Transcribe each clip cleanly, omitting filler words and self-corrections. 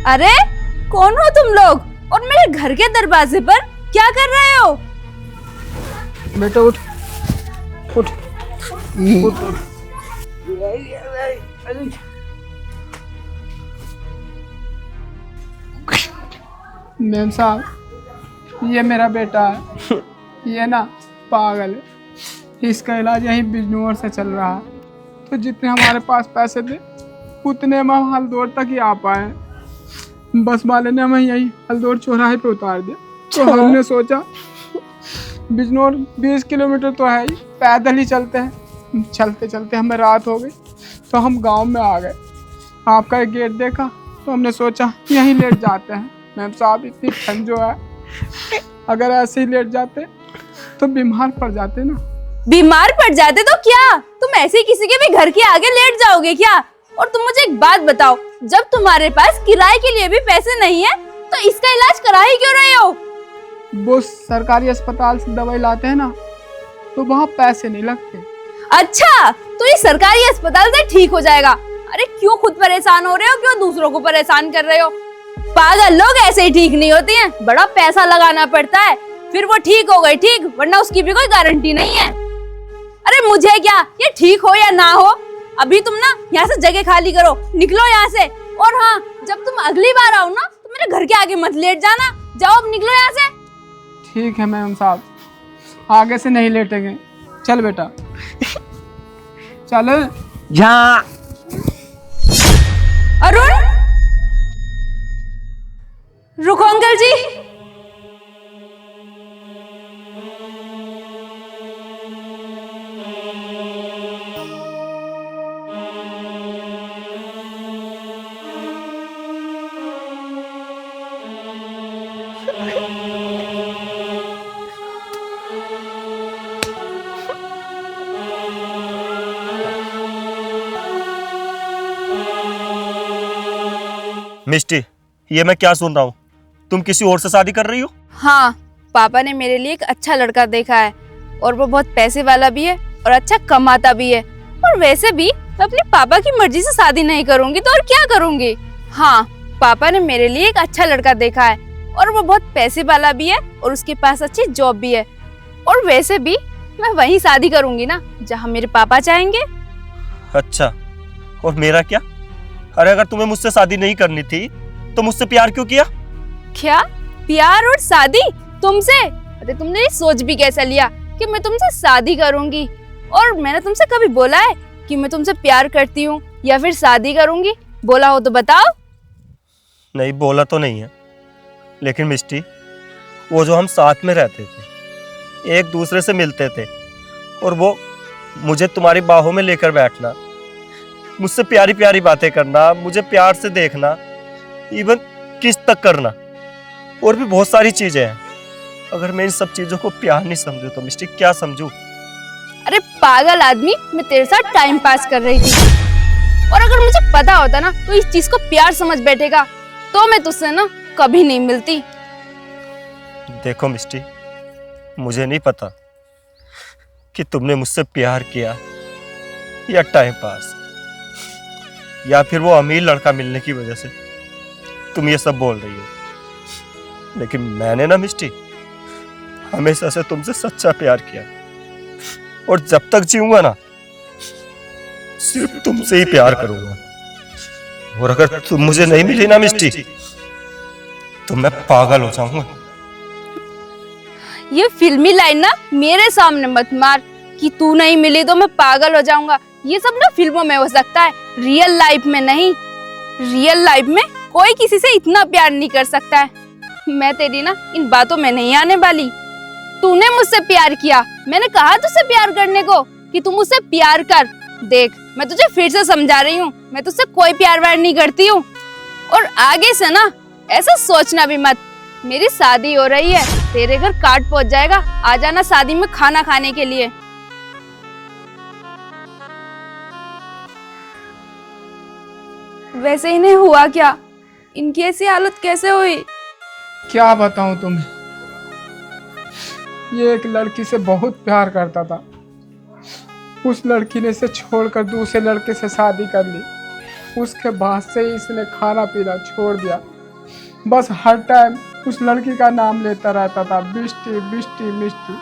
अरे कौन हो तुम लोग और मेरे घर के दरवाजे पर क्या कर रहे हो? बेटा उठ उठ उठ उठ। मैम साहब, ये मेरा बेटा है। ये ना पागल है। इसका इलाज यहीं बिजनौर से चल रहा है। तो जितने हमारे पास पैसे थे उतने में हम हल्दौर तक ही आ पाए। बस वाले ने हमें यहीं हल्दौर चौराहे पे उतार दिया। तो हमने सोचा बिजनौर 20 किलोमीटर तो है ही, पैदल ही चलते हैं। चलते चलते हमें रात हो गई तो हम गांव में आ गए। आपका एक गेट देखा तो हमने सोचा यहीं लेट जाते हैं। मैम साहब, इतनी ठंड जो है, अगर ऐसे ही लेट जाते तो बीमार पड़ जाते ना। बीमार पड़ जाते तो क्या तुम ऐसे ही किसी के भी घर के आगे लेट जाओगे क्या? और तुम मुझे एक बात बताओ, जब तुम्हारे पास किराए के लिए भी पैसे नहीं है तो इसका इलाज करा ही क्यों रहे हो? वो सरकारी अस्पताल से दवाई लाते हैं ना, तो वहाँ पैसे नहीं लगते। अच्छा, तो ये सरकारी अस्पताल से ठीक हो जाएगा। अरे क्यों खुद परेशान हो रहे हो, क्यों दूसरों को परेशान कर रहे हो? पागल लोग ऐसे ही ठीक नहीं होते हैं, बड़ा पैसा लगाना पड़ता है, फिर वो ठीक हो गए ठीक, वरना उसकी भी कोई गारंटी नहीं है। अरे मुझे क्या, ये ठीक हो या ना हो, अभी तुम ना यहाँ से जगह खाली करो, निकलो यहाँ से। और हाँ, जब तुम अगली बार आओ ना तो मेरे घर के आगे मत लेट जाना। जाओ अब, निकलो यहाँ से। ठीक है मैम साहब, आगे से नहीं लेटेंगे। चल बेटा चल। जहाँ अरुण, रुको अंकल जी। मिस्टी, ये मैं क्या सुन रहा हूँ? तुम किसी और से शादी कर रही हो? हाँ, पापा ने मेरे लिए एक अच्छा लड़का देखा है और वो बहुत पैसे वाला भी है और अच्छा कमाता भी है। और वैसे भी मैं अपने पापा की मर्जी से शादी नहीं करूंगी तो और क्या करूंगी। हाँ, पापा ने मेरे लिए एक अच्छा लड़का देखा है और वो बहुत पैसे वाला भी है और उसके पास अच्छी जॉब भी है। और वैसे भी मैं वहीं शादी करूंगी ना जहाँ मेरे पापा चाहेंगे। अच्छा, और मेरा क्या? अरे अगर तुम्हें मुझसे शादी नहीं करनी थी तो मुझसे प्यार क्यों किया? क्या प्यार और शादी तुमसे? अरे तुमने ये सोच भी कैसा लिया कि मैं तुमसे शादी करूंगी? और मैंने तुमसे कभी बोला है कि मैं तुमसे प्यार करती हूँ या फिर शादी करूंगी? बोला हो तो बताओ। नहीं, बोला तो नहीं है, लेकिन मिस्टी, वो जो हम साथ में रहते थे, एक दूसरे से मिलते थे, और वो मुझे तुम्हारी बाहों में लेकर बैठना, मुझसे प्यारी प्यारी बातें करना, मुझे प्यार से देखना, इवन किस तक करना, और भी बहुत सारी चीजें हैं। अगर मैं इन सब चीजों को प्यार नहीं समझू तो मिस्टी क्या समझू? अरे पागल आदमी, मैं तेरे साथ टाइम पास कर रही थी, और अगर मुझे पता होता ना तो इस चीज को प्यार समझ बैठेगा तो मैं तुझसे ना कभी नहीं मिलती। देखो मिस्टी, मुझे नहीं पता कि तुमने मुझसे प्यार किया या टाइम पास, या फिर वो अमीर लड़का मिलने की वजह से तुम ये सब बोल रही हो, लेकिन मैंने ना मिस्टी हमेशा से तुमसे सच्चा प्यार किया, और जब तक जीऊंगा ना सिर्फ तुमसे ही प्यार करूंगा। और अगर तुम मुझे नहीं मिली ना मिस्टी तो मैं पागल हो जाऊंगा। ये फिल्मी लाइन ना मेरे सामने मत मार कि तू नहीं मिली तो मैं पागल हो जाऊंगा। ये सब ना फिल्मों में हो सकता है, रियल लाइफ में नहीं। रियल लाइफ में कोई किसी से इतना प्यार नहीं कर सकता है। मैं तेरी ना इन बातों में नहीं आने वाली। तूने मुझसे प्यार किया, मैंने कहा तुझसे प्यार करने को कि तू मुझसे प्यार कर। देख, मैं तुझे फिर से समझा रही हूँ, मैं तुझसे कोई प्यार व्यार नहीं करती हूँ। और आगे से ना ऐसा सोचना भी मत। मेरी शादी हो रही है, तेरे घर कार्ड पहुंच जाएगा, आ जाना शादी में खाना खाने के लिए। वैसे इन्हें हुआ क्या? इनकी ऐसी हालत कैसे हुई? क्या बताऊं तुम्हें, ये एक लड़की से बहुत प्यार करता था। उस लड़की ने इसे छोड़कर दूसरे लड़के से शादी कर ली। उसके बाद से ही इसने खाना पीना छोड़ दिया। बस हर टाइम उस लड़की का नाम लेता रहता था, बिष्टी बिष्टी मिष्टी।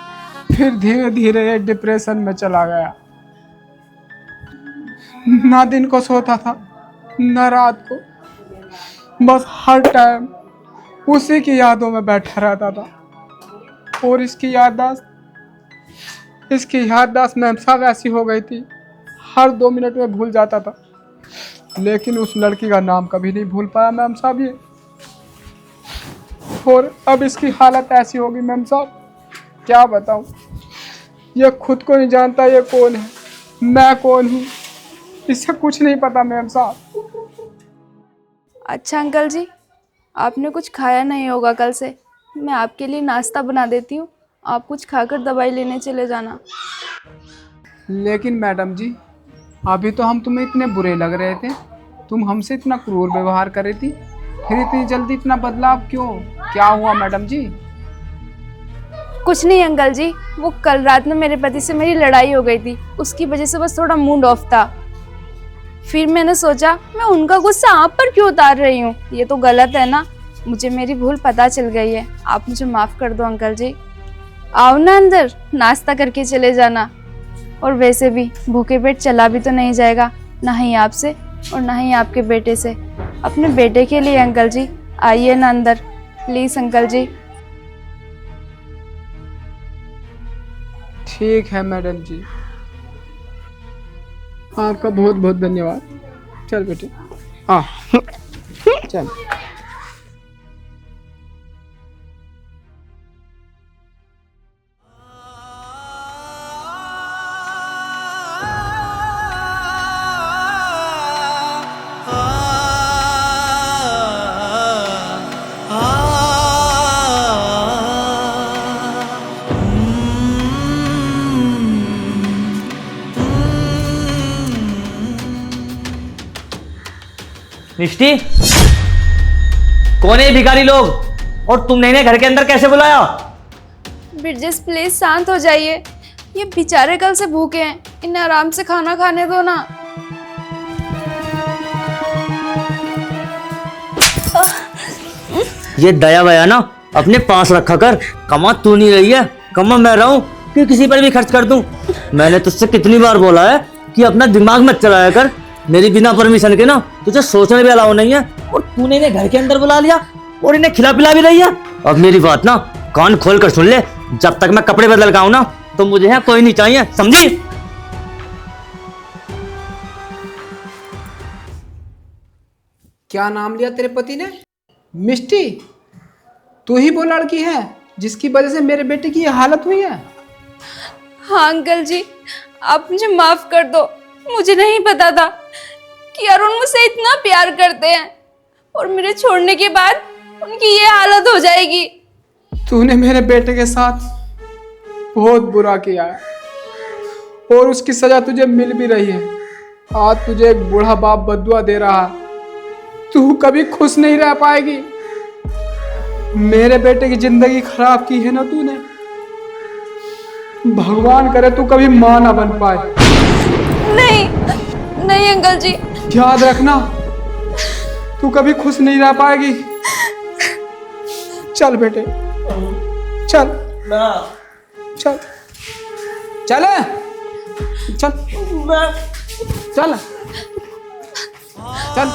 फिर धीरे धीरे ये डिप्रेशन में चला गया। ना दिन को सोता था ना रात को, बस हर टाइम उसी की यादों में बैठा रहता था। और इसकी याददाश्त मैम साहब ऐसी हो गई थी, हर 2 मिनट में भूल जाता था। लेकिन उस लड़की का नाम कभी नहीं भूल पाया मैम साहब ये। और अब इसकी हालत ऐसी होगी मैम साहब, क्या बताऊं। ये खुद को नहीं जानता ये कौन है, मैं कौन हूँ, इसे कुछ नहीं पता मैम साहब। अच्छा अंकल जी, आपने कुछ खाया नहीं होगा कल से। मैं आपके लिए नाश्ता बना देती हूँ, आप कुछ खाकर दवाई लेने चले जाना। लेकिन मैडम जी, अभी तो हम तुम्हें इतने बुरे लग रहे थे, तुम हमसे इतना क्रूर व्यवहार कर रही थी, फिर इतनी जल्दी इतना बदलाव क्यों? क्या हुआ मैडम जी? कुछ नहीं अंकल जी, वो कल रात में मेरे पति से मेरी लड़ाई हो गई थी, उसकी वजह से बस थोड़ा मूड ऑफ था। फिर मैंने सोचा मैं उनका गुस्सा आप पर क्यों उतार रही हूँ, ये तो गलत है ना। मुझे मेरी भूल पता चल गई है, आप मुझे माफ़ कर दो अंकल जी। आओ ना अंदर, नाश्ता करके चले जाना। और वैसे भी भूखे पेट चला भी तो नहीं जाएगा, ना ही आपसे और ना ही आपके बेटे से। अपने बेटे के लिए अंकल जी, आइए ना अंदर प्लीज़ अंकल जी। ठीक है मैडम जी, आपका बहुत बहुत धन्यवाद। चल बेटे, हाँ चल। मिष्टी, कौन है ये भिखारी लोग और तुमने इन्हें घर के अंदर कैसे बुलाया? बिरजेश प्लीज शांत हो जाइए, ये बेचारे कल से भूखे हैं, इन्हें आराम से खाना खाने दो ना। ये दया वया ना अपने पास रखा कर, कमा तू नहीं रही है, कमा मैं रहा हूं कि किसी पर भी खर्च कर दूं। मैंने तुझसे कितनी बार बोला है कि अपना दिमाग मत चलाया कर, मेरी बिना परमिशन के ना तुझे सोचने भी अलाउ नहीं है, और तूने इन्हें घर के अंदर बुला लिया और इन्हें खिला पिला भी रही है। अब मेरी बात ना कान खोल कर सुन ले, जब तक मैं कपड़े बदल का हूं ना तो मुझे यहाँ कोई नहीं चाहिए, समझी? क्या नाम लिया तेरे पति ने? मिष्टी, तू ही वो लड़की है जिसकी वजह से मेरे बेटे की ये हालत हुई है? हाँ अंकल जी, आप मुझे माफ कर दो, मुझे नहीं पता था कि अरुण मुझसे इतना प्यार करते हैं और मेरे छोड़ने के बाद उनकी ये हालत हो जाएगी। तूने मेरे बेटे के साथ बहुत बुरा किया है और उसकी सजा तुझे मिल भी रही है। आज तुझे एक बूढ़ा बाप बद्दुआ दे रहा है, तू कभी खुश नहीं रह पाएगी। मेरे बेटे की जिंदगी खराब की है ना तूने, भगवान करे तू कभी मां ना बन पाए। नहीं नहीं अंकल जी, याद रखना, तू कभी खुश नहीं रह पाएगी। चल बेटे, चल चल चल चल चल चल।